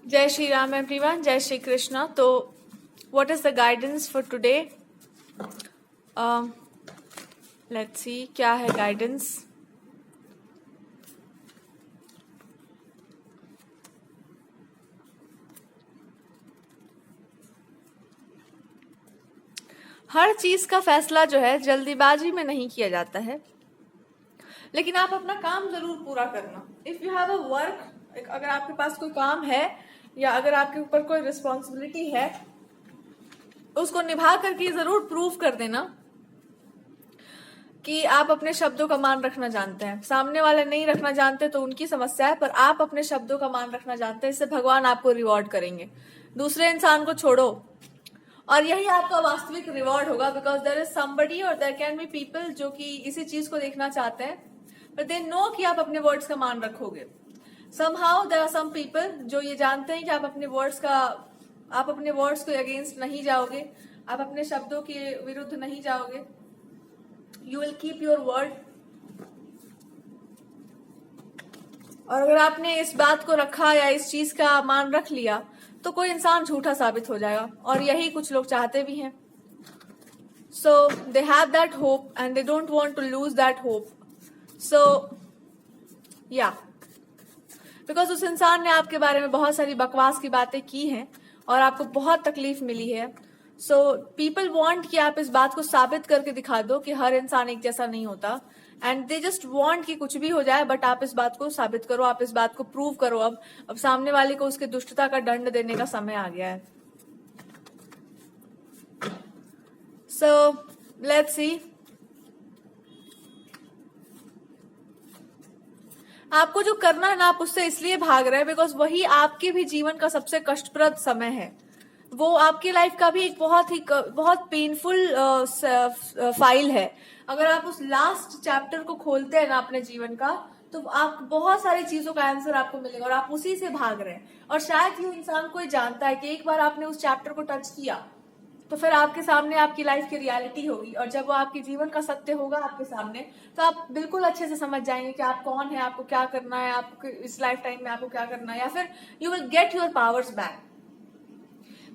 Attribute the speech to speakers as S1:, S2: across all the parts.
S1: जय श्री राम एवरीवन, जय श्री कृष्णा। तो what is the guidance for today? Let's see क्या है गाइडेंस। हर चीज का फैसला जो है जल्दीबाजी में नहीं किया जाता है, लेकिन आप अपना काम जरूर पूरा करना। If you have a work, अगर आपके पास कोई काम है या अगर आपके ऊपर कोई रिस्पॉन्सिबिलिटी है, उसको निभा करके जरूर प्रूव कर देना कि आप अपने शब्दों का मान रखना जानते हैं। सामने वाले नहीं रखना जानते तो उनकी समस्या है, पर आप अपने शब्दों का मान रखना जानते हैं, इससे भगवान आपको रिवॉर्ड करेंगे। दूसरे इंसान को छोड़ो और यही आपका वास्तविक रिवॉर्ड होगा, बिकॉज देयर इज समबडी और देयर कैन बी पीपल जो कि इसी चीज को देखना चाहते हैं, बट दे नो कि आप अपने वर्ड्स का मान रखोगे। Somehow there are some people जो ये जानते हैं कि आप अपने वर्ड्स के अगेंस्ट नहीं जाओगे, आप अपने शब्दों के विरुद्ध नहीं जाओगे। You will keep your word. और अगर आपने इस बात को रखा या इस चीज का मान रख लिया तो कोई इंसान झूठा साबित हो जाएगा, और यही कुछ लोग चाहते भी हैं। So they have that hope and they don't want to lose that hope. So yeah because उस इंसान ने आपके बारे में बहुत सारी बकवास की बातें की हैं और आपको बहुत तकलीफ मिली है। सो पीपल वांट कि आप इस बात को साबित करके दिखा दो कि हर इंसान एक जैसा नहीं होता, एंड दे जस्ट वांट कि कुछ भी हो जाए, बट आप इस बात को साबित करो, आप इस बात को प्रूव करो। अब सामने वाले को उसके दुष्टता का दंड देने का समय आ गया है। So let's see. आपको जो करना है ना, आप उससे इसलिए भाग रहे हैं बिकॉज वही आपके भी जीवन का सबसे कष्टप्रद समय है। वो आपकी लाइफ का भी एक बहुत पेनफुल फाइल है। अगर आप उस लास्ट चैप्टर को खोलते हैं ना अपने जीवन का, तो आप बहुत सारी चीजों का आंसर आपको मिलेगा और आप उसी से भाग रहे हैं। और शायद ये इंसान कोई जानता है कि एक बार आपने उस चैप्टर को टच किया तो फिर आपके सामने आपकी लाइफ की रियलिटी होगी, और जब वो आपके जीवन का सत्य होगा आपके सामने, तो आप बिल्कुल अच्छे से समझ जाएंगे कि आप कौन है, आपको क्या करना है, आपको इस लाइफ टाइम में आपको क्या करना है, या फिर you will get your powers back.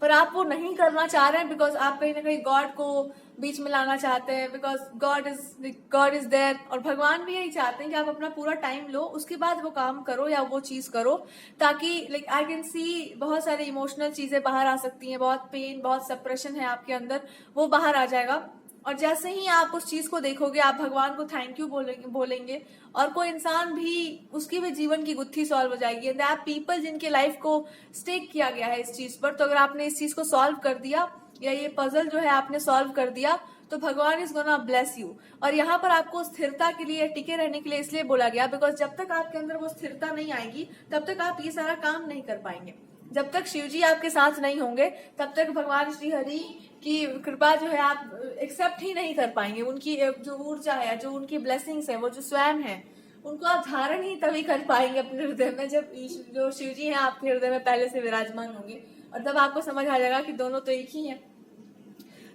S1: पर आप वो नहीं करना चाह रहे हैं बिकॉज आप कहीं ना कहीं गॉड को बीच में लाना चाहते हैं, बिकॉज गॉड इज देयर। और भगवान भी यही चाहते हैं कि आप अपना पूरा टाइम लो, उसके बाद वो काम करो या वो चीज करो, ताकि लाइक आई कैन सी बहुत सारी इमोशनल चीजें बाहर आ सकती हैं, बहुत पेन, बहुत सप्रेशन है आपके अंदर, वो बाहर आ जाएगा। और जैसे ही आप उस चीज को देखोगे, आप भगवान को थैंक यू बोलेंगे और कोई इंसान भी, उसकी भी जीवन की गुत्थी सॉल्व हो जाएगी। एंड आप पीपल जिनके लाइफ को स्टेक किया गया है इस चीज पर, तो अगर आपने इस चीज को सॉल्व कर दिया या ये पजल जो है आपने सॉल्व कर दिया, तो भगवान इज गोना ब्लेस यू। और यहाँ पर आपको स्थिरता के लिए, टिके रहने के लिए इसलिए बोला गया बिकॉज जब तक आपके अंदर वो स्थिरता नहीं आएगी तब तक आप ये सारा काम नहीं कर पाएंगे। जब तक शिव जी आपके साथ नहीं होंगे तब तक भगवान श्री हरि की कृपा जो है आप एक्सेप्ट ही नहीं कर पाएंगे। उनकी जो ऊर्जा है, जो उनकी ब्लेसिंग्स है, वो जो स्वयं है, उनको आप धारण ही तभी कर पाएंगे अपने हृदय में जब जो शिव जी हैं आपके हृदय में पहले से विराजमान होंगे, और तब आपको समझ आ जाएगा कि दोनों तो एक ही हैं।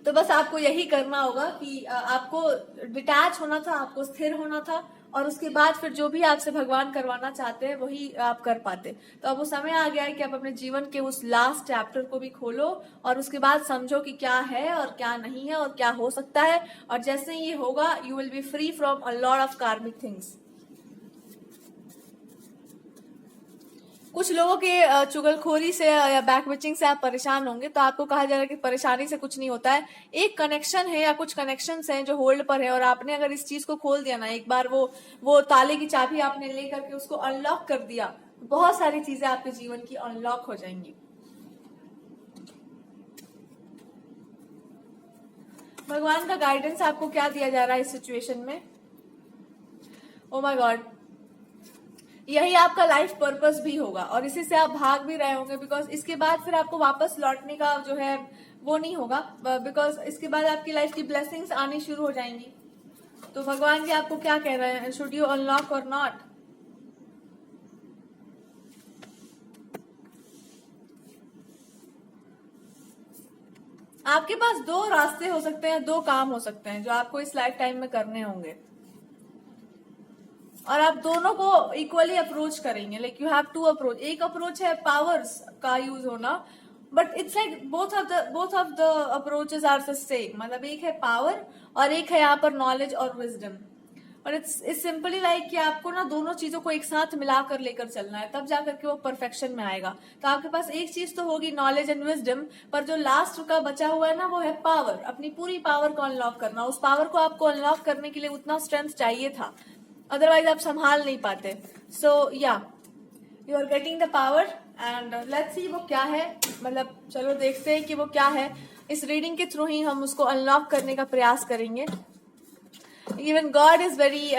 S1: तो बस आपको यही करना होगा कि आपको डिटैच होना था, आपको स्थिर होना था, और उसके बाद फिर जो भी आपसे भगवान करवाना चाहते हैं वही आप कर पाते। तो अब वो समय आ गया है कि आप अपने जीवन के उस लास्ट चैप्टर को भी खोलो और उसके बाद समझो कि क्या है और क्या नहीं है और क्या हो सकता है। और जैसे ही ये होगा, you will be free from a lot of कार्मिक थिंग्स। कुछ लोगों के चुगलखोरी से या बैकबिचिंग से आप परेशान होंगे, तो आपको कहा जाएगा कि परेशानी से कुछ नहीं होता है। एक कनेक्शन है या कुछ कनेक्शंस हैं जो होल्ड पर है, और आपने अगर इस चीज को खोल दिया ना, एक बार वो ताले की चाबी आपने लेकर के उसको अनलॉक कर दिया, बहुत सारी चीजें आपके जीवन की अनलॉक हो जाएंगी। भगवान का गाइडेंस आपको क्या दिया जा रहा है इस सिचुएशन में? ओ माय गॉड, यही आपका लाइफ पर्पस भी होगा और इसी से आप भाग भी रहे होंगे, बिकॉज इसके बाद फिर आपको वापस लौटने का जो है वो नहीं होगा, बिकॉज इसके बाद आपकी लाइफ की ब्लेसिंग्स आनी शुरू हो जाएंगी। तो भगवान जी आपको क्या कह रहे हैं? शुड यू अनलॉक और नॉट? आपके पास दो रास्ते हो सकते हैं, दो काम हो सकते हैं जो आपको इस लाइफ टाइम में करने होंगे। और आप दोनों को इक्वली अप्रोच करेंगे। Like you have to approach. एक अप्रोच है पावर्स का यूज होना, but it's like both of the approaches are the same. मतलब एक है पावर और एक है यहाँ पर नॉलेज और विजडम। और इट्स सिंपली लाइक कि आपको ना दोनों चीजों को एक साथ मिलाकर लेकर चलना है, तब जाकर के वो परफेक्शन में आएगा। तो आपके पास एक चीज तो होगी नॉलेज एंड विजडम, पर जो लास्ट का बचा हुआ है ना वो है पावर। अपनी पूरी पावर को अनलॉक करना। उस पावर को आपको अनलॉक करने के लिए उतना स्ट्रेंथ चाहिए था, अदरवाइज आप संभाल नहीं पाते। सो या you are getting the power and let's see वो क्या है। मतलब चलो देखते हैं कि वो क्या है। इस रीडिंग के थ्रू ही हम उसको अनलॉक करने का प्रयास करेंगे। Even God is very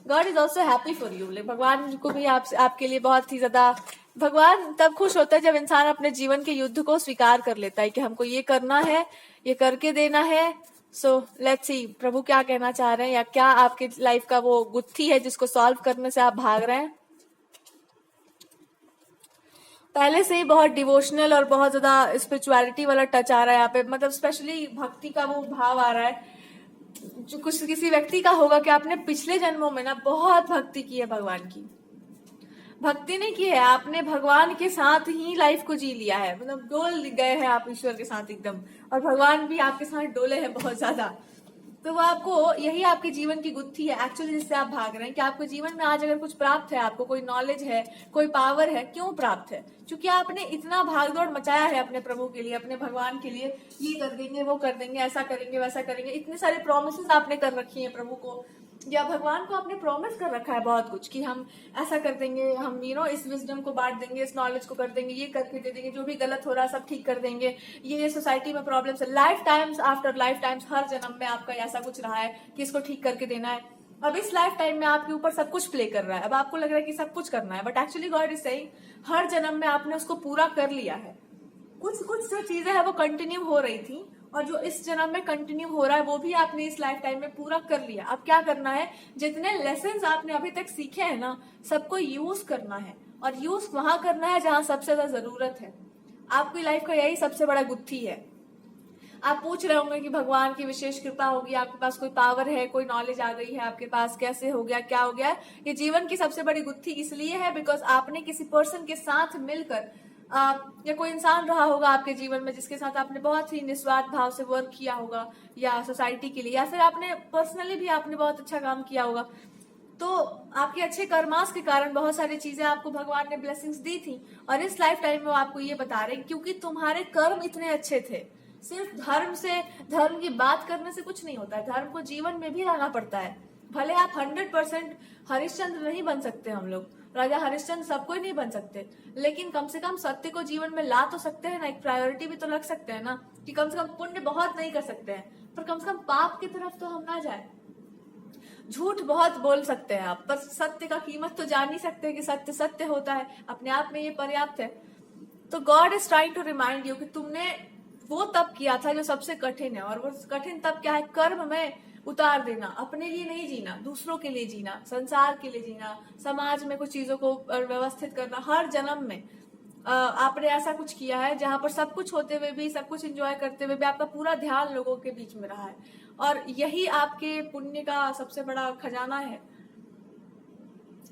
S1: God is also happy for you. भगवान को भी आपके लिए बहुत ही ज्यादा, भगवान तब खुश होता है जब इंसान अपने जीवन के युद्ध को स्वीकार कर लेता है कि हमको ये करना है, ये करके देना है। सो लेट्स सी प्रभु क्या कहना चाह रहे हैं, या क्या आपके लाइफ का वो गुत्थी है जिसको सॉल्व करने से आप भाग रहे हैं। पहले से ही बहुत डिवोशनल और बहुत ज्यादा स्पिरिचुअलिटी वाला टच आ रहा है यहाँ पे। मतलब स्पेशली भक्ति का वो भाव आ रहा है जो कुछ किसी व्यक्ति का होगा कि आपने पिछले जन्मों में ना बहुत भक्ति की है भगवान की। भक्ति नहीं की है आपने, भगवान के साथ ही लाइफ को जी लिया है। मतलब डोल गए हैं आप ईश्वर के साथ एकदम, और भगवान भी आपके साथ डोले हैं बहुत ज्यादा। तो वो आपको, यही आपके जीवन की गुत्थी है एक्चुअली, जिससे आप भाग रहे हैं। कि आपके जीवन में आज अगर कुछ प्राप्त है, आपको कोई नॉलेज है, कोई पावर है, क्यों प्राप्त है? क्योंकि आपने इतना भागदौड़ मचाया है अपने प्रभु के लिए, अपने भगवान के लिए। ये कर देंगे, वो कर देंगे, ऐसा करेंगे, वैसा करेंगे। इतने सारे प्रोमिसेस आपने कर रखी है प्रभु को, या भगवान को आपने प्रॉमिस कर रखा है बहुत कुछ कि हम ऐसा कर देंगे, हम इस विजडम को बांट देंगे, इस नॉलेज को कर देंगे, ये करके दे देंगे, जो भी गलत हो रहा है सब ठीक कर देंगे, ये सोसाइटी में प्रॉब्लम्स है। Lifetimes after lifetimes हर जन्म में आपका ऐसा कुछ रहा है कि इसको ठीक करके देना है। अब इस लाइफ टाइम में आपके ऊपर सब कुछ प्ले कर रहा है। अब आपको लग रहा है कि सब कुछ करना है, but actually God is saying हर जन्म में आपने उसको पूरा कर लिया है। कुछ कुछ जो चीजें हैं वो कंटिन्यू हो रही थी, और जो इस जन्म में कंटिन्यू हो रहा है वो भी आपने इस लाइफ टाइम में पूरा कर लिया। अब क्या करना है, जितने लेसन्स आपने अभी तक सीखे हैं ना, सबको यूज करना है। और यूज वहां करना है जहां सबसे ज्यादा जरूरत है। आपकी लाइफ का यही सबसे बड़ा गुत्थी है। आप पूछ रहे होंगे कि भगवान की विशेष कृपा होगी, आपके पास कोई पावर है, कोई नॉलेज आ गई है आपके पास, कैसे हो गया, क्या हो गया? ये जीवन की सबसे बड़ी गुत्थी इसलिए है बिकॉज आपने किसी पर्सन के साथ मिलकर, या कोई इंसान रहा होगा आपके जीवन में जिसके साथ आपने बहुत ही निस्वार्थ भाव से वर्क किया होगा, या सोसाइटी के लिए, या फिर आपने पर्सनली भी आपने बहुत अच्छा काम किया होगा। तो आपके अच्छे कर्मास के कारण बहुत सारी चीजें आपको भगवान ने ब्लेसिंग्स दी थी, और इस लाइफ टाइम में वो आपको ये बता रहे हैं क्योंकि तुम्हारे कर्म इतने अच्छे थे। सिर्फ धर्म की बात करने से कुछ नहीं होता है, धर्म को जीवन में भी लाना पड़ता है। भले आप 100% हरिश्चंद्र नहीं बन सकते, हम लोग राजा हरिश्चंद्र सब कोई नहीं बन सकते, लेकिन कम से कम सत्य को जीवन में ला तो सकते हैं ना। एक प्रायोरिटी भी तो रख सकते हैं ना, कि कम से कम पुण्य बहुत नहीं कर सकते हैं, पर कम से कम पाप की तरफ तो हम ना जाए। झूठ बहुत बोल सकते हैं आप, पर सत्य का कीमत तो जान नहीं सकते कि सत्य सत्य होता है, अपने आप में ये पर्याप्त है। तो God is trying to remind you कि तुमने वो तब किया था जो सबसे कठिन है, और वो कठिन तब क्या है? कर्म में उतार देना, अपने लिए नहीं जीना, दूसरों के लिए जीना, संसार के लिए जीना, समाज में कुछ चीजों को व्यवस्थित करना। हर जन्म में आपने ऐसा कुछ किया है जहां पर सब कुछ होते हुए भी, सब कुछ एंजॉय करते हुए भी आपका पूरा ध्यान लोगों के बीच में रहा है, और यही आपके पुण्य का सबसे बड़ा खजाना है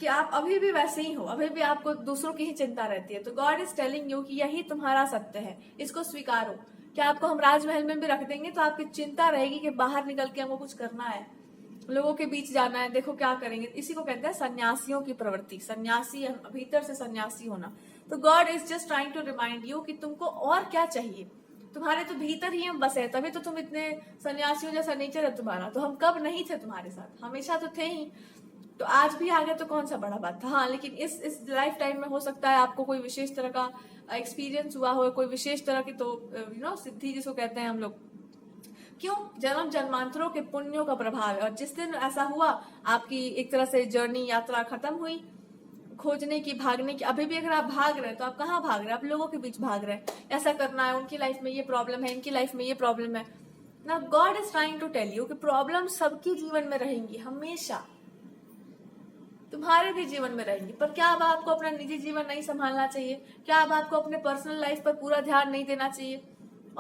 S1: कि आप अभी भी वैसे ही हो, अभी भी आपको दूसरों की ही चिंता रहती है। तो गॉड इज टेलिंग यू कि यही तुम्हारा सत्य है, इसको स्वीकारो। क्या आपको हम राजमहल में भी रख देंगे तो आपकी चिंता रहेगी कि बाहर निकल के हमको कुछ करना है, लोगों के बीच जाना है, देखो क्या करेंगे। इसी को कहते हैं सन्यासियों की प्रवृत्ति, सन्यासी, भीतर से सन्यासी होना। तो God is just trying to remind you कि तुमको और क्या चाहिए। तुम्हारे तो भीतर ही हम बसे, तभी तो तुम इतने सन्यासियों जैसा नेचर है तुम्हारा। तो हम कब नहीं थे तुम्हारे साथ? हमेशा तो थे ही। तो आज भी आ गए तो कौन सा बड़ा बात था। हाँ, लेकिन इस लाइफ टाइम में हो सकता है आपको कोई विशेष तरह का एक्सपीरियंस हुआ हो, कोई विशेष तरह की, तो सिद्धि जिसको कहते हैं हम लोग। क्यों? जन्म जन्मांतरों के पुण्यों का प्रभाव है। और जिस दिन ऐसा हुआ, आपकी एक तरह से जर्नी, यात्रा खत्म हुई खोजने की, भागने की। अभी भी अगर आप भाग रहे हैं तो आप कहाँ भाग रहे हैं? आप लोगों के बीच भाग रहे हैं। ऐसा करना है, उनकी लाइफ में ये प्रॉब्लम है, इनकी लाइफ में ये प्रॉब्लम है ना। God is trying to tell you कि प्रॉब्लम सबकी जीवन में रहेंगी, हमेशा तुम्हारे भी जीवन में रहेंगी। पर क्या अब आपको अपना निजी जीवन नहीं संभालना चाहिए? क्या अब आपको अपने पर्सनल लाइफ पर पूरा ध्यान नहीं देना चाहिए?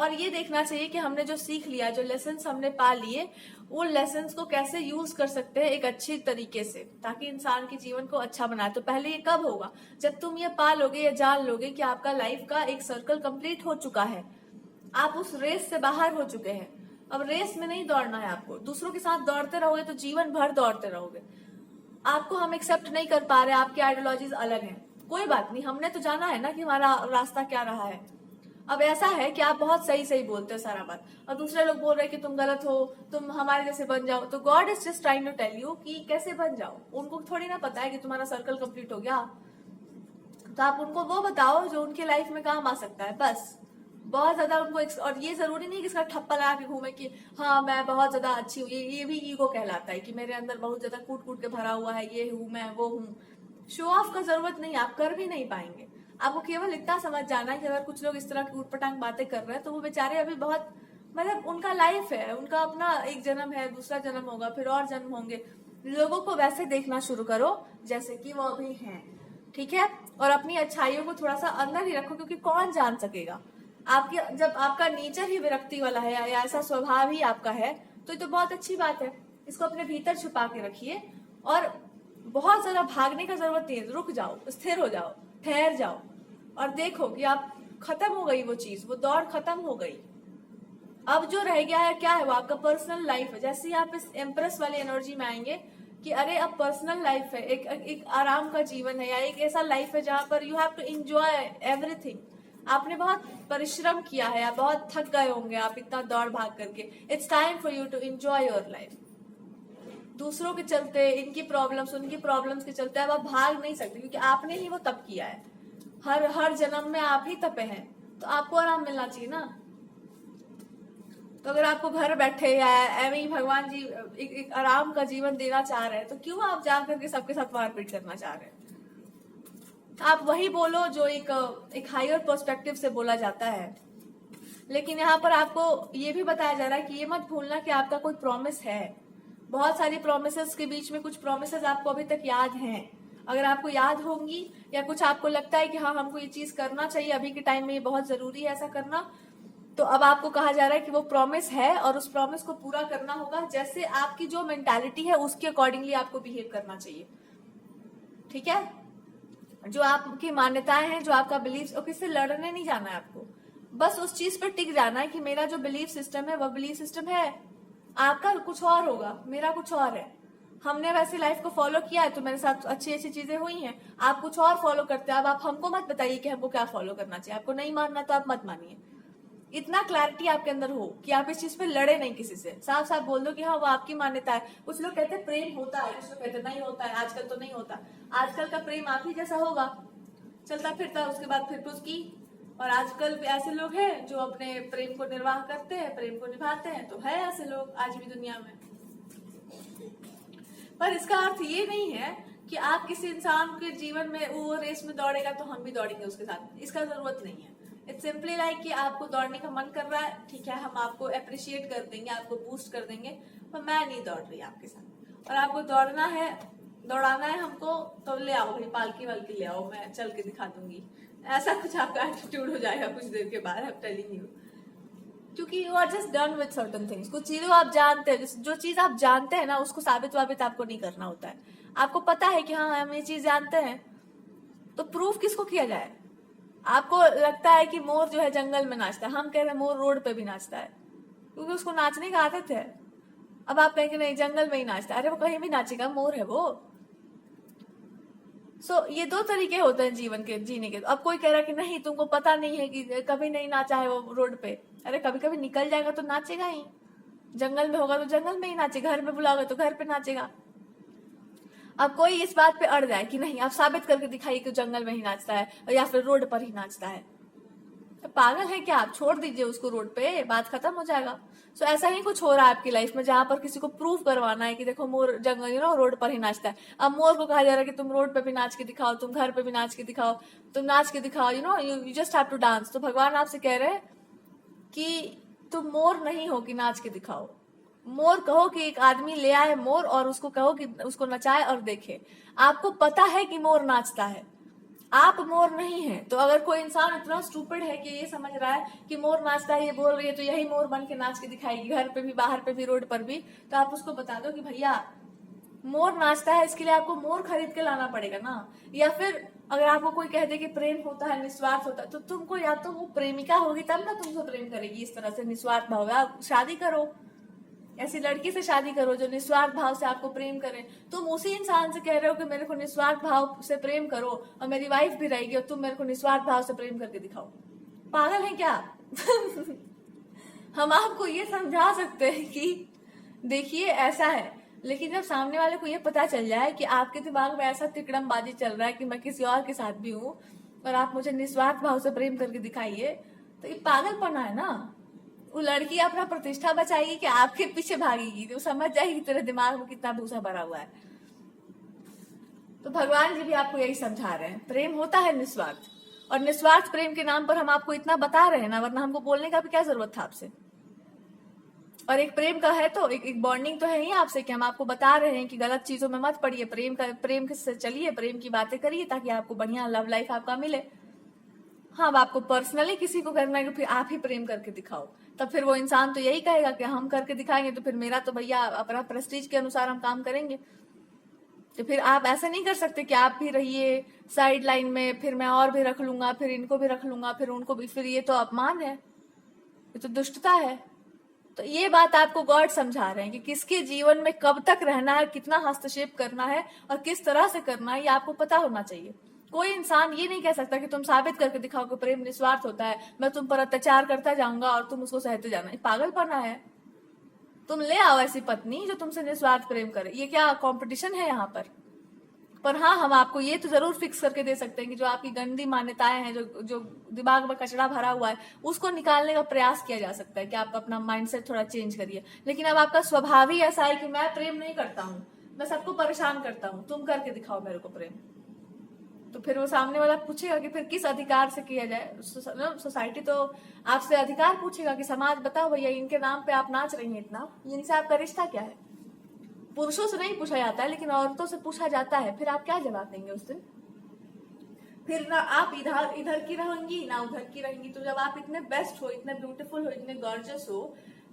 S1: और ये देखना चाहिए कि हमने जो सीख लिया, जो लेसन्स हमने पा लिए, वो लेसन्स को कैसे यूज कर सकते हैं एक अच्छी तरीके से, ताकि इंसान के जीवन को अच्छा बनाए। तो पहले ये कब होगा? जब तुम ये पा लोगे या जान लोगे कि आपका लाइफ का एक सर्कल कंप्लीट हो चुका है, आप उस रेस से बाहर हो चुके हैं। अब रेस में नहीं दौड़ना है आपको, दूसरों के साथ दौड़ते रहोगे तो जीवन भर दौड़ते रहोगे। आपको हम एक्सेप्ट नहीं कर पा रहे, आपकी आइडियोलॉजीज अलग हैं, कोई बात नहीं, हमने तो जाना है ना कि हमारा रास्ता क्या रहा है। अब ऐसा है कि आप बहुत सही सही बोलते हो सारा बात, और दूसरे लोग बोल रहे हैं कि तुम गलत हो, तुम हमारे जैसे बन जाओ। तो God is just trying to tell you कि कैसे बन जाओ। उनको थोड़ी ना पता है कि तुम्हारा सर्कल कंप्लीट हो गया। तो आप उनको वो बताओ जो उनके लाइफ में काम आ सकता है, बस। बहुत ज्यादा उनको और ये जरूरी नहीं कि इसका ठप्पा लगा के घूमे कि हाँ मैं बहुत ज्यादा अच्छी हूँ। ये भी ईगो कहलाता है कि मेरे अंदर बहुत ज्यादा कूट कूट के भरा हुआ है, ये हूँ मैं, वो हूँ। शो ऑफ का जरूरत नहीं, आप कर भी नहीं पाएंगे। आपको केवल इतना समझ जाना है कि अगर कुछ लोग इस तरह की उटपटांग बातें कर रहे हैं तो वो बेचारे अभी बहुत, मतलब उनका लाइफ है, उनका अपना एक जन्म है, दूसरा जन्म होगा, फिर और जन्म होंगे। लोगों को वैसे देखना शुरू करो जैसे कि वो अभी हैं, ठीक है? और अपनी अच्छाइयों को थोड़ा सा अंदर ही रखो, क्योंकि कौन जान सकेगा। आपके जब आपका नेचर ही विरक्ति वाला है या ऐसा स्वभाव ही आपका है, तो ये तो बहुत अच्छी बात है। इसको अपने भीतर छुपा के रखिए, और बहुत ज्यादा भागने का जरूरत नहीं है। रुक जाओ, स्थिर हो जाओ, ठहर जाओ, और देखो कि आप खत्म हो गई वो चीज, वो दौड़ खत्म हो गई। अब जो रह गया है क्या है? वो आपका पर्सनल लाइफ है। जैसे ही आप इस एम्प्रेस वाली एनर्जी में आएंगे कि अरे अब पर्सनल लाइफ है, एक आराम का जीवन है, या एक ऐसा लाइफ है जहां पर you have to enjoy everything. आपने बहुत परिश्रम किया है, आप बहुत थक गए होंगे आप इतना दौड़ भाग करके। It's time for you to enjoy your life. दूसरों के चलते, इनकी प्रॉब्लम्स, उनकी प्रॉब्लम्स के चलते अब आप भाग नहीं सकते, क्योंकि आपने ही वो तप किया है। हर जन्म में आप ही तपे हैं, तो आपको आराम मिलना चाहिए ना। तो अगर आपको घर बैठे या एवं ही भगवान जी एक आराम का जीवन देना चाह रहे हैं, तो क्यों आप जा करके सबके साथ मारपीट करना चाह रहे हैं? आप वही बोलो जो एक हायर पर्सपेक्टिव से बोला जाता है। लेकिन यहाँ पर आपको ये भी बताया जा रहा है कि ये मत भूलना कि आपका कोई प्रॉमिस है। बहुत सारी प्रोमिसेस के बीच में कुछ प्रोमिसेस आपको अभी तक याद हैं। अगर आपको याद होंगी, या कुछ आपको लगता है कि हाँ हमको ये चीज करना चाहिए, अभी के टाइम में ये बहुत जरूरी है ऐसा करना, तो अब आपको कहा जा रहा है कि वो प्रॉमिस है और उस प्रॉमिस को पूरा करना होगा। जैसे आपकी जो मेंटालिटी है उसके अकॉर्डिंगली आपको बिहेव करना चाहिए, ठीक है? जो आपकी मान्यताएं हैं, जो आपका बिलीफ, और किससे लड़ने नहीं जाना है आपको, बस उस चीज पर टिक जाना है कि मेरा जो बिलीफ सिस्टम है वह बिलीफ सिस्टम है। आपका कुछ और होगा, मेरा कुछ और है। हमने वैसे लाइफ को फॉलो किया है तो मेरे साथ अच्छी अच्छी चीजें हुई हैं। आप कुछ और फॉलो करते हैं। अब आप हमको मत बताइए कि हमको क्या फॉलो करना चाहिए। आपको नहीं मानना तो आप मत मानिए। इतना क्लैरिटी आपके अंदर हो कि आप इस चीज पे लड़े नहीं किसी से। साफ साफ बोल दो कि हाँ वो आपकी मान्यता है। कुछ लोग कहते हैं प्रेम होता है, कुछ लोग कहते हैं नहीं होता है, आजकल तो नहीं होता। आजकल का प्रेम आप ही जैसा होगा, चलता फिरता, उसके बाद फिर कुछ की। और आजकल ऐसे लोग हैं जो अपने प्रेम को निर्वाह करते हैं, प्रेम को निभाते हैं, तो है ऐसे लोग आज भी दुनिया में। पर इसका अर्थ ये नहीं है कि आप किसी इंसान के जीवन में वो रेस में दौड़ेगा तो हम भी दौड़ेंगे उसके साथ, इसका जरूरत नहीं है। इट्स सिंपली लाइक कि आपको दौड़ने का मन कर रहा है, ठीक है, हम आपको अप्रिशिएट कर देंगे, आपको बूस्ट कर देंगे, पर मैं नहीं दौड़ रही आपके साथ। और आपको दौड़ना है, दौड़ाना है हमको, तो ले आओ भाई, पालकी वालकी ले आओ, मैं चल के दिखा दूंगी। ऐसा कुछ आपका एटीट्यूड हो जाएगा कुछ देर के बाद, आई एम टेलिंग यू। क्योंकि you are just done with certain things. कुछ चीजों आप जानते हैं, जो चीज आप जानते हैं ना उसको साबित वाबित आपको नहीं करना होता है। आपको पता है कि हाँ हम ये चीज जानते हैं, तो प्रूफ किसको किया जाए? आपको लगता है कि मोर जो है जंगल में नाचता है, हम कह रहे हैं मोर रोड पे भी नाचता है, क्योंकि उसको नाचने का आदत है। अब आप कहेंगे नहीं जंगल में ही नाचता है, अरे वो कहीं भी नाचेगा, मोर है वो। ये दो तरीके होते हैं जीवन के जीने के। अब कोई कह रहा है कि नहीं तुमको पता नहीं है कि कभी नहीं नाचा है वो रोड पे। अरे कभी कभी निकल जाएगा तो नाचेगा ही। जंगल में होगा तो जंगल में ही नाचेगा, घर में बुलाओगे तो घर पे नाचेगा। अब कोई इस बात पे अड़ जाए कि नहीं आप साबित करके दिखाइए कि जंगल में ही नाचता है या फिर रोड पर ही नाचता है, तो पागल है क्या? आप छोड़ दीजिए उसको रोड पे, बात खत्म हो जाएगा। ऐसा ही कुछ हो रहा है आपकी लाइफ में, जहां पर किसी को प्रूफ करवाना है कि देखो मोर जंगल रोड पर ही नाचता है। अब मोर को कहा जा रहा है कि तुम रोड पे भी नाच के दिखाओ, तुम घर पे भी नाच के दिखाओ, तुम नाच के दिखाओ, you just have to dance. तो भगवान आपसे कह रहे हैं कि तुम मोर नहीं हो कि नाच के दिखाओ। मोर कहो कि एक आदमी ले आए मोर और उसको कहो कि उसको नचाए और देखे। आपको पता है कि मोर नाचता है, आप मोर नहीं है। तो अगर कोई इंसान इतना स्टूपिड है कि ये समझ रहा है कि मोर नाचता है, ये बोल रही है तो यही मोर बन के नाच के दिखाएगी, घर पे भी, बाहर पे भी, रोड पर भी, तो आप उसको बता दो कि भैया मोर नाचता है, इसके लिए आपको मोर खरीद के लाना पड़ेगा ना। या फिर अगर आपको कोई कह दे कि प्रेम होता है, निस्वार्थ होता है, तो तुमको या तो वो प्रेमिका होगी तब ना तुमको प्रेम करेगी इस तरह से निस्वार्थ भाव। आप शादी करो, ऐसी लड़की से शादी करो जो निस्वार्थ भाव से आपको प्रेम करे। तुम उसी इंसान से कह रहे हो कि मेरे को निस्वार्थ भाव से प्रेम करो और मेरी वाइफ भी रहेगी, और तुम मेरे को निस्वार्थ भाव से प्रेम करके दिखाओ। पागल है क्या? हम आपको ये समझा सकते हैं कि देखिए ऐसा है, लेकिन जब सामने वाले को ये पता चल जाए कि आपके दिमाग में ऐसा तिकड़मबाजी चल रहा है कि मैं किसी और के साथ भी हूँ और आप मुझे निस्वार्थ भाव से प्रेम करके दिखाइए, तो ये पागलपना है ना। वो लड़की अपना प्रतिष्ठा बचाएगी कि आपके पीछे भागेगी? तो समझ जाएगी तेरे दिमाग में कितना भूसा भरा हुआ है। तो भगवान जी भी आपको यही समझा रहे हैं, प्रेम होता है निस्वार्थ, और निस्वार्थ प्रेम के नाम पर हम आपको इतना बता रहे हैं ना, वरना हमको बोलने का भी क्या जरूरत था आपसे। और एक प्रेम का है तो एक बॉन्डिंग तो है ही आपसे कि हम आपको बता रहे हैं कि गलत चीजों में मत पड़िए, प्रेम से चलिए, प्रेम की बातें करिए ताकि आपको बढ़िया लव लाइफ आपका मिले। हाँ, अब आपको पर्सनली किसी को करना है कि फिर आप ही प्रेम करके दिखाओ, तब फिर वो इंसान तो यही कहेगा कि हम करके दिखाएंगे तो फिर मेरा तो भैया अपना प्रेस्टीज के अनुसार हम काम करेंगे। तो फिर आप ऐसा नहीं कर सकते कि आप भी रहिए साइड लाइन में, फिर मैं और भी रख लूंगा, फिर इनको भी रख लूंगा, फिर उनको भी। फिर ये तो अपमान है, ये तो दुष्टता है। तो ये बात आपको गॉड समझा रहे हैं कि किसके जीवन में कब तक रहना है, कितना हस्तक्षेप करना है और किस तरह से करना है, ये आपको पता होना चाहिए। कोई इंसान ये नहीं कह सकता कि तुम साबित करके दिखाओ कि प्रेम निस्वार्थ होता है, मैं तुम पर अत्याचार करता जाऊंगा और तुम उसको सहते जाना। ये पागलपना है। तुम ले आओ ऐसी पत्नी जो तुमसे निस्वार्थ प्रेम करे। ये क्या कंपटीशन है यहाँ पर हाँ, हम आपको ये तो जरूर फिक्स करके दे सकते हैं कि जो आपकी गंदी मान्यताएं हैं, जो दिमाग में कचरा भरा हुआ है, उसको निकालने का प्रयास किया जा सकता है कि आप अपना माइंडसेट थोड़ा चेंज करिए। लेकिन अब आपका स्वभाव ही ऐसा है कि मैं प्रेम नहीं करता हूँ, मैं सबको परेशान करता हूँ, तुम करके दिखाओ मेरे को प्रेम। तो फिर वो सामने वाला पूछेगा कि फिर किस अधिकार से किया जाए। सोसाइटी तो आपसे अधिकार पूछेगा कि समाज बताओ भैया, इनके नाम पे आप नाच रही हैं इतना, इनसे आपका रिश्ता क्या है? पुरुषों से नहीं पूछा जाता है लेकिन औरतों से पूछा जाता है। फिर आप क्या जवाब देंगे उस दिन? फिर ना आप इधर की रहेंगी ना उधर की रहेंगी। तो जब आप इतने बेस्ट हो, इतने ब्यूटीफुल हो, इतने गॉर्जियस हो,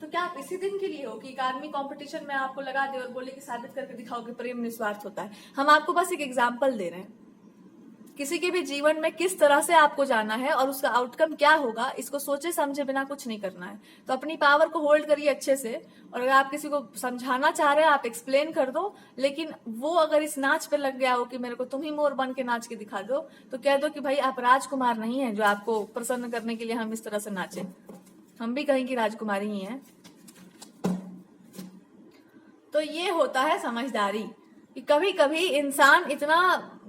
S1: तो क्या आप इसी दिन के लिए हो कि एक आर्मी कंपटीशन में आपको लगा दे और बोले कि साबित करके दिखाओ कि प्रेम निस्वार्थ होता है? हम आपको बस एक एग्जाम्पल दे रहे हैं। किसी के भी जीवन में किस तरह से आपको जाना है और उसका आउटकम क्या होगा, इसको सोचे समझे बिना कुछ नहीं करना है। तो अपनी पावर को होल्ड करिए अच्छे से, और अगर आप किसी को समझाना चाह रहे हैं आप एक्सप्लेन कर दो। लेकिन वो अगर इस नाच पे लग गया हो कि मेरे को तुम ही मोर बन के नाच के दिखा दो, तो कह दो कि भाई आप राजकुमार नहीं है जो आपको प्रसन्न करने के लिए हम इस तरह से नाचे। हम भी कहीं की राजकुमारी ही हैं। तो ये होता है समझदारी कि कभी कभी इंसान इतना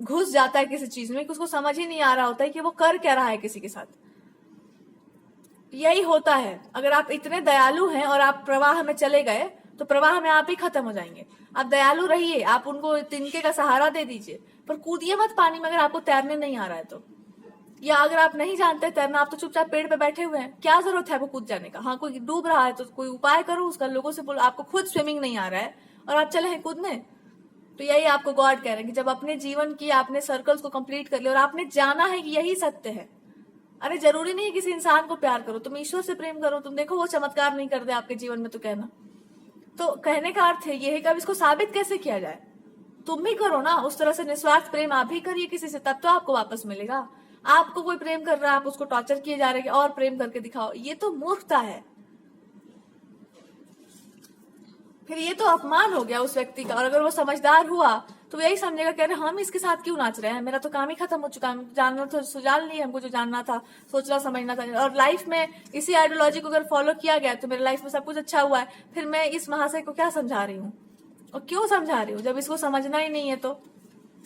S1: घुस जाता है किसी चीज में कि उसको समझ ही नहीं आ रहा होता है कि वो कर क्या रहा है किसी के साथ। यही होता है। अगर आप इतने दयालु हैं और आप प्रवाह में चले गए तो प्रवाह में आप ही खत्म हो जाएंगे। आप दयालु रहिए, आप उनको तिनके का सहारा दे दीजिए, पर कूदिए मत पानी में अगर आपको तैरने नहीं आ रहा है तो। या अगर आप नहीं जानते तैरना, आप तो चुपचाप पेड़ पे बैठे हुए हैं, क्या जरूरत है वो कूद जाने का? हाँ, कोई डूब रहा है तो कोई उपाय करो उसका, लोगों से बोलो। आपको खुद स्विमिंग नहीं आ रहा है और आप चले हैं कूदने। तो यही आपको गॉड कह रहे हैं कि जब अपने जीवन की आपने सर्कल्स को कंप्लीट कर लिया और आपने जाना है कि यही सत्य है। अरे जरूरी नहीं है किसी इंसान को प्यार करो, तुम ईश्वर से प्रेम करो, तुम देखो वो चमत्कार नहीं कर दे आपके जीवन में तो कहना। तो कहने का अर्थ है ये है कि अब इसको साबित कैसे किया जाए? तुम भी करो ना उस तरह से निस्वार्थ प्रेम, आप भी करिए किसी से, तब तो आपको वापस मिलेगा। आपको कोई प्रेम कर रहा है, आप उसको टॉर्चर किए जा रहे हैं और प्रेम करके दिखाओ, ये तो मूर्खता है। फिर ये तो अपमान हो गया उस व्यक्ति का। और अगर वो समझदार हुआ तो यही समझेगा कि अरे हम इसके साथ क्यों नाच रहे हैं, मेरा तो काम ही खत्म हो चुका है, जानना तो सुजान नहीं, हमको जो जानना था, सोचना समझना था। और लाइफ में इसी आइडियोलॉजी को अगर फॉलो किया गया तो मेरे लाइफ में सब कुछ अच्छा हुआ है। फिर मैं इस महाशय को क्या समझा रही हूँ और क्यों समझा रही हूँ जब इसको समझना ही नहीं है? तो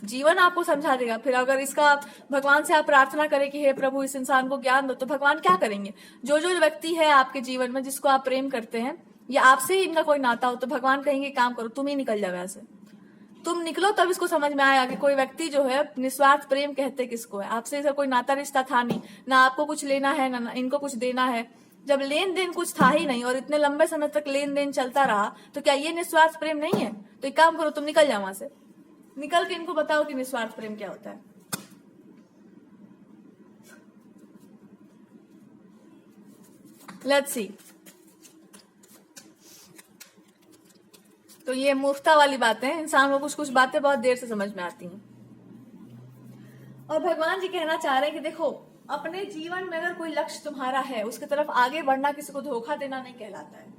S1: जीवन आपको समझा देगा। फिर अगर इसका भगवान से आप प्रार्थना करें कि हे प्रभु इस इंसान को ज्ञान दो, तो भगवान क्या करेंगे? जो व्यक्ति है आपके जीवन में जिसको आप प्रेम करते हैं या आपसे ही इनका कोई नाता हो, तो भगवान कहेंगे काम करो, तुम ही निकल जाओ ऐसे। तुम निकलो तब इसको समझ में आएगा कि कोई व्यक्ति जो है निस्वार्थ प्रेम कहते किसको है। आपसे इसका कोई नाता रिश्ता था नहीं, ना आपको कुछ लेना है ना इनको कुछ देना है। जब लेन देन कुछ था ही नहीं और इतने लंबे समय तक लेन देन चलता रहा, तो क्या ये निस्वार्थ प्रेम नहीं है? तो एक काम करो, तुम निकल जाओ वहां से, निकल के इनको बताओ कि निस्वार्थ प्रेम क्या होता है। Let's see. तो ये मूर्खता वाली बातें, इंसान को कुछ कुछ बातें बहुत देर से समझ में आती हैं। और भगवान जी कहना चाह रहे हैं कि देखो, अपने जीवन में अगर कोई लक्ष्य तुम्हारा है, उसकी तरफ आगे बढ़ना किसी को धोखा देना नहीं कहलाता है।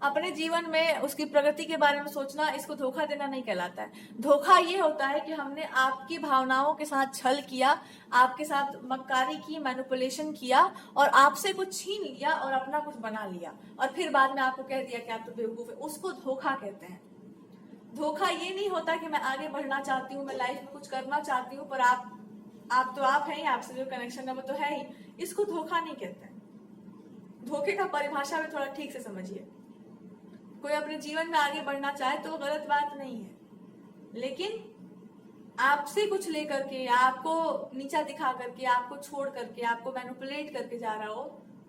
S1: अपने जीवन में उसकी प्रगति के बारे में सोचना, इसको धोखा देना नहीं कहलाता है। धोखा ये होता है कि हमने आपकी भावनाओं के साथ छल किया, आपके साथ मक्कारी की, मैनिपुलेशन किया और आपसे कुछ छीन लिया और अपना कुछ बना लिया और फिर बाद में आपको कह दिया कि आप तो बेवकूफ है। उसको धोखा कहते हैं। धोखा ये नहीं होता कि मैं आगे बढ़ना चाहती हूँ, मैं लाइफ में कुछ करना चाहती हूँ, पर आप तो आप हैं ही, आपसे जो कनेक्शन है वो तो है ही। इसको धोखा नहीं कहते हैं। धोखे का परिभाषा भी थोड़ा ठीक से समझिए। कोई अपने जीवन में आगे बढ़ना चाहे तो गलत बात नहीं है, लेकिन आपसे कुछ लेकर के, आपको नीचा दिखा करके, आपको छोड़ करके, आपको मैनिपुलेट करके जा रहा हो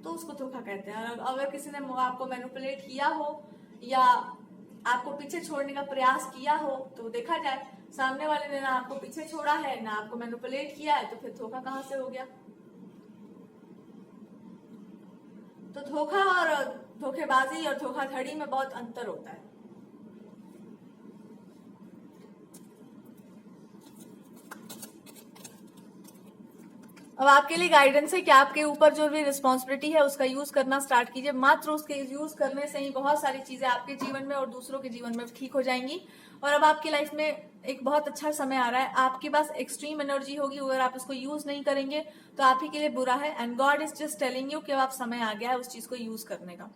S1: तो उसको धोखा कहते हैं। अगर किसी ने आपको मैनिपुलेट किया हो या आपको पीछे छोड़ने का प्रयास किया हो तो देखा जाए, सामने वाले ने ना आपको पीछे छोड़ा है ना आपको मैनिपुलेट किया है, तो फिर धोखा कहां से हो गया। तो धोखा और धोखेबाजी और धोखाधड़ी में बहुत अंतर होता है। अब आपके लिए गाइडेंस है कि आपके ऊपर जो भी रिस्पॉन्सिबिलिटी है उसका यूज करना स्टार्ट कीजिए। मात्र उसके यूज करने से ही बहुत सारी चीजें आपके जीवन में और दूसरों के जीवन में ठीक हो जाएंगी। और अब आपकी लाइफ में एक बहुत अच्छा समय आ रहा है। आपके पास एक्सट्रीम एनर्जी होगी, अगर आप इसको यूज नहीं करेंगे तो आप ही के लिए बुरा है। And God is just telling you कि अब आप समय आ गया है उस चीज को यूज करने का।